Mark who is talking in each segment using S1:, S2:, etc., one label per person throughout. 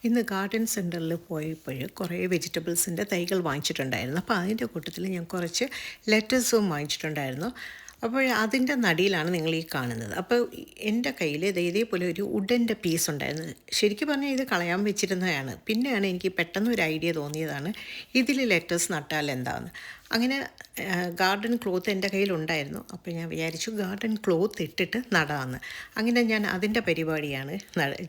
S1: ഇന്ന് ഗാർഡൻ സെൻറ്ററിൽ പോയപ്പോൾ കുറേ വെജിറ്റബിൾസിൻ്റെ തൈകൾ വാങ്ങിച്ചിട്ടുണ്ടായിരുന്നു. അപ്പോൾ അതിൻ്റെ കൂട്ടത്തിൽ ഞാൻ കുറച്ച് ലെറ്റസും വാങ്ങിച്ചിട്ടുണ്ടായിരുന്നു. അപ്പോൾ അതിൻ്റെ നടിയിലാണ് നിങ്ങൾ ഈ കാണുന്നത്. അപ്പോൾ എൻ്റെ കയ്യിൽ ഇതേപോലെ ഒരു വുഡൻ്റെ പീസ് ഉണ്ടായിരുന്നു. ശരിക്കും പറഞ്ഞാൽ ഇത് കളയാൻ വെച്ചിരുന്നതാണ്. പിന്നെയാണ് എനിക്ക് പെട്ടെന്ന് ഒരു ഐഡിയ തോന്നിയതാണ്, ഇതിൽ ലെറ്റസ് നട്ടാൽ എന്താണെന്ന്. അങ്ങനെ ഗാർഡൻ ക്ലോത്ത് എൻ്റെ കയ്യിലുണ്ടായിരുന്നു. അപ്പോൾ ഞാൻ വിചാരിച്ചു ഗാർഡൻ ക്ലോത്ത് ഇട്ടിട്ട് നടാമെന്ന്. അങ്ങനെ ഞാൻ അതിൻ്റെ പരിപാടിയാണ്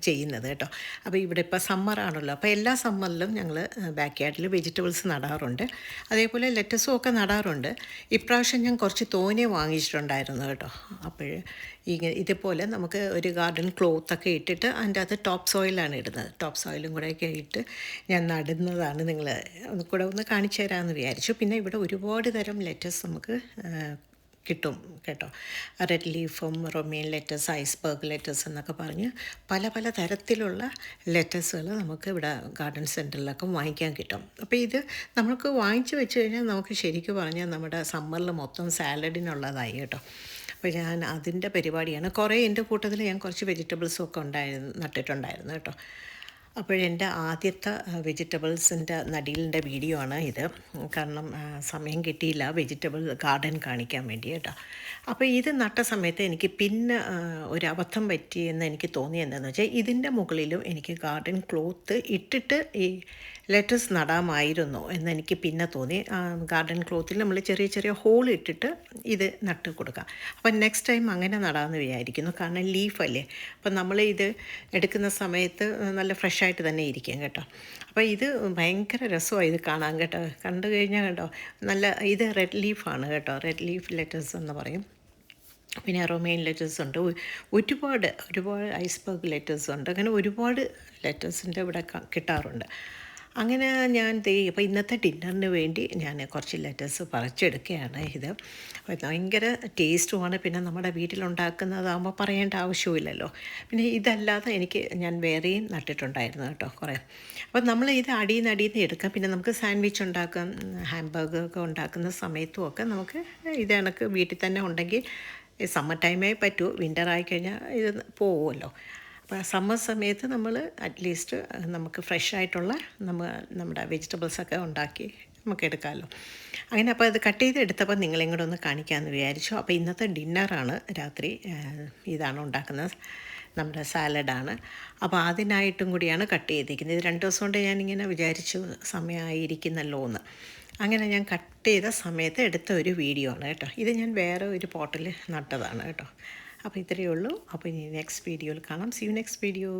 S1: ചെയ്യുന്നത് കേട്ടോ. അപ്പോൾ ഇവിടെ ഇപ്പോൾ സമ്മറാണല്ലോ, അപ്പോൾ എല്ലാ സമ്മറിലും ഞങ്ങൾ ബാക്ക് യാർഡിൽ വെജിറ്റബിൾസ് നടാറുണ്ട്. അതേപോലെ ലെറ്റസും ഒക്കെ നടാറുണ്ട്. ഇപ്രാവശ്യം ഞാൻ കുറച്ച് തോനെ വാങ്ങിച്ചിട്ടുണ്ടായിരുന്നു കേട്ടോ. അപ്പോൾ ഇതുപോലെ നമുക്ക് ഒരു ഗാർഡൻ ക്ലോത്തൊക്കെ ഇട്ടിട്ട് അതിൻ്റെ അകത്ത് ടോപ്പ് സോയിലാണ് ഇടുന്നത്. ടോപ്പ് സോയിലും കൂടെയൊക്കെ ഇട്ട് ഞാൻ നടുന്നതാണ് നിങ്ങൾ കൂടെ ഒന്ന് കാണിച്ചു തരാമെന്ന് വിചാരിച്ചു. പിന്നെ ഇവിടെ ഒരുപാട് തരം ലെറ്റസ് നമുക്ക് കിട്ടും കേട്ടോ. റെഡ് ലീഫും റൊമേൻ ലെറ്റസ്, ഐസ്ബർഗ് ലെറ്റസ് എന്നൊക്കെ പറഞ്ഞ് പല പല തരത്തിലുള്ള ലെറ്റസുകൾ നമുക്ക് ഇവിടെ ഗാർഡൻ സെൻറ്ററിലൊക്കെ വാങ്ങിക്കാൻ കിട്ടും. അപ്പോൾ ഇത് നമുക്ക് വാങ്ങിച്ച് വെച്ച് കഴിഞ്ഞാൽ നമുക്ക് ശരിക്കും പറഞ്ഞാൽ നമ്മുടെ സമ്മറിൽ മൊത്തം സാലഡിനുള്ളതായി കേട്ടോ. അപ്പോൾ ഞാൻ അതിൻ്റെ പരിപാടിയാണ്. കുറേ എൻ്റെ കൂട്ടത്തിൽ ഞാൻ കുറച്ച് വെജിറ്റബിൾസും ഒക്കെ നട്ടിട്ടുണ്ടായിരുന്നു കേട്ടോ. അപ്പോഴെൻ്റെ ആദ്യത്തെ വെജിറ്റബിൾസിൻ്റെ നടീലിൻ്റെ വീഡിയോ ആണ് ഇത്. കാരണം സമയം കിട്ടിയില്ല വെജിറ്റബിൾ ഗാർഡൻ കാണിക്കാൻ വേണ്ടി കേട്ടോ. അപ്പോൾ ഇത് നട്ട സമയത്ത് എനിക്ക് പിന്നെ ഒരു അബദ്ധം പറ്റിയെന്ന് എനിക്ക് തോന്നി. എന്താണെന്ന് വെച്ചാൽ ഇതിൻ്റെ മുകളിലും എനിക്ക് ഗാർഡൻ ക്ലോത്ത് ഇട്ടിട്ട് ഈ ലെറ്റസ് നടാമായിരുന്നു എന്നെനിക്ക് പിന്നെ തോന്നി. ഗാർഡൻ ക്ലോത്തിൽ നമ്മൾ ചെറിയ ചെറിയ ഹോൾ ഇട്ടിട്ട് ഇത് നട്ട് കൊടുക്കാം. അപ്പം നെക്സ്റ്റ് ടൈം അങ്ങനെ നടാമെന്ന് വിചാരിക്കുന്നു. കാരണം ലീഫല്ലേ, അപ്പം നമ്മൾ ഇത് എടുക്കുന്ന സമയത്ത് നല്ല ഫ്രഷായിട്ട് തന്നെ ഇരിക്കും കേട്ടോ. അപ്പോൾ ഇത് ഭയങ്കര രസമാണ് ഇത് കാണാൻ കേട്ടോ. കണ്ടു കഴിഞ്ഞാൽ കേട്ടോ നല്ല ഇത് റെഡ് ലീഫാണ് കേട്ടോ. റെഡ് ലീഫ് ലെറ്റസ് എന്ന് പറയും. പിന്നെ റൊമേൻ ലെറ്റസ് ഉണ്ട്, ഒരുപാട് ഐസ്ബർഗ് ലെറ്റസ് ഉണ്ട്. അങ്ങനെ ഒരുപാട് ലെറ്റസിൻ്റെ ഇവിടെ കിട്ടാറുണ്ട്. അങ്ങനെ ഞാൻ അപ്പോൾ ഇന്നത്തെ ഡിന്നറിന് വേണ്ടി ഞാൻ കുറച്ച് ലെറ്റസ് പറിച്ചെടുക്കുകയാണ്. ഇത് ഭയങ്കര ടേസ്റ്റുമാണ്. പിന്നെ നമ്മുടെ വീട്ടിലുണ്ടാക്കുന്നതാകുമ്പോൾ പറയേണ്ട ആവശ്യമില്ലല്ലോ. പിന്നെ ഇതല്ലാതെ ഞാൻ വേറെയും നട്ടിട്ടുണ്ടായിരുന്നു കേട്ടോ കുറേ. അപ്പോൾ നമ്മൾ ഇത് അടിയിൽ നിന്ന് എടുക്കാം. പിന്നെ നമുക്ക് സാൻഡ്വിച്ച് ഉണ്ടാക്കാം, ഹാംബർഗൊക്കെ ഉണ്ടാക്കുന്ന സമയത്തും ഒക്കെ നമുക്ക് ഇത് കണക്ക് വീട്ടിൽ തന്നെ ഉണ്ടെങ്കിൽ സമ്മർ ടൈമേ പറ്റൂ. വിൻ്റർ ആയിക്കഴിഞ്ഞാൽ ഇത് പോകുമല്ലോ. അപ്പോൾ സമ്മർ സമയത്ത് നമ്മൾ അറ്റ്ലീസ്റ്റ് നമുക്ക് ഫ്രഷായിട്ടുള്ള നമ്മുടെ വെജിറ്റബിൾസൊക്കെ ഉണ്ടാക്കി നമുക്ക് എടുക്കാമല്ലോ. അങ്ങനെ അപ്പോൾ അത് കട്ട് ചെയ്ത് എടുത്തപ്പോൾ നിങ്ങളെയും കൂടെ ഒന്ന് കാണിക്കാമെന്ന് വിചാരിച്ചു. അപ്പോൾ ഇന്നത്തെ ഡിന്നറാണ് രാത്രി ഇതാണ് ഉണ്ടാക്കുന്നത്, നമ്മുടെ സാലഡാണ്. അപ്പോൾ അതിനായിട്ടും കൂടിയാണ് കട്ട് ചെയ്തിരിക്കുന്നത്. ഇത് 2 ദിവസം കൊണ്ട് ഞാനിങ്ങനെ വിചാരിച്ചു സമയമായിരിക്കുന്നല്ലോ എന്ന്. അങ്ങനെ ഞാൻ കട്ട് ചെയ്ത സമയത്ത് എടുത്ത ഒരു വീഡിയോ ആണ് കേട്ടോ. ഇത് ഞാൻ വേറെ ഒരു പോട്ടിൽ നട്ടതാണ് കേട്ടോ. അപ്പോൾ ഇത്രയേ ഉള്ളൂ. അപ്പോൾ ഇനി നെക്സ്റ്റ് വീഡിയോയിൽ കാണാം. See you next video.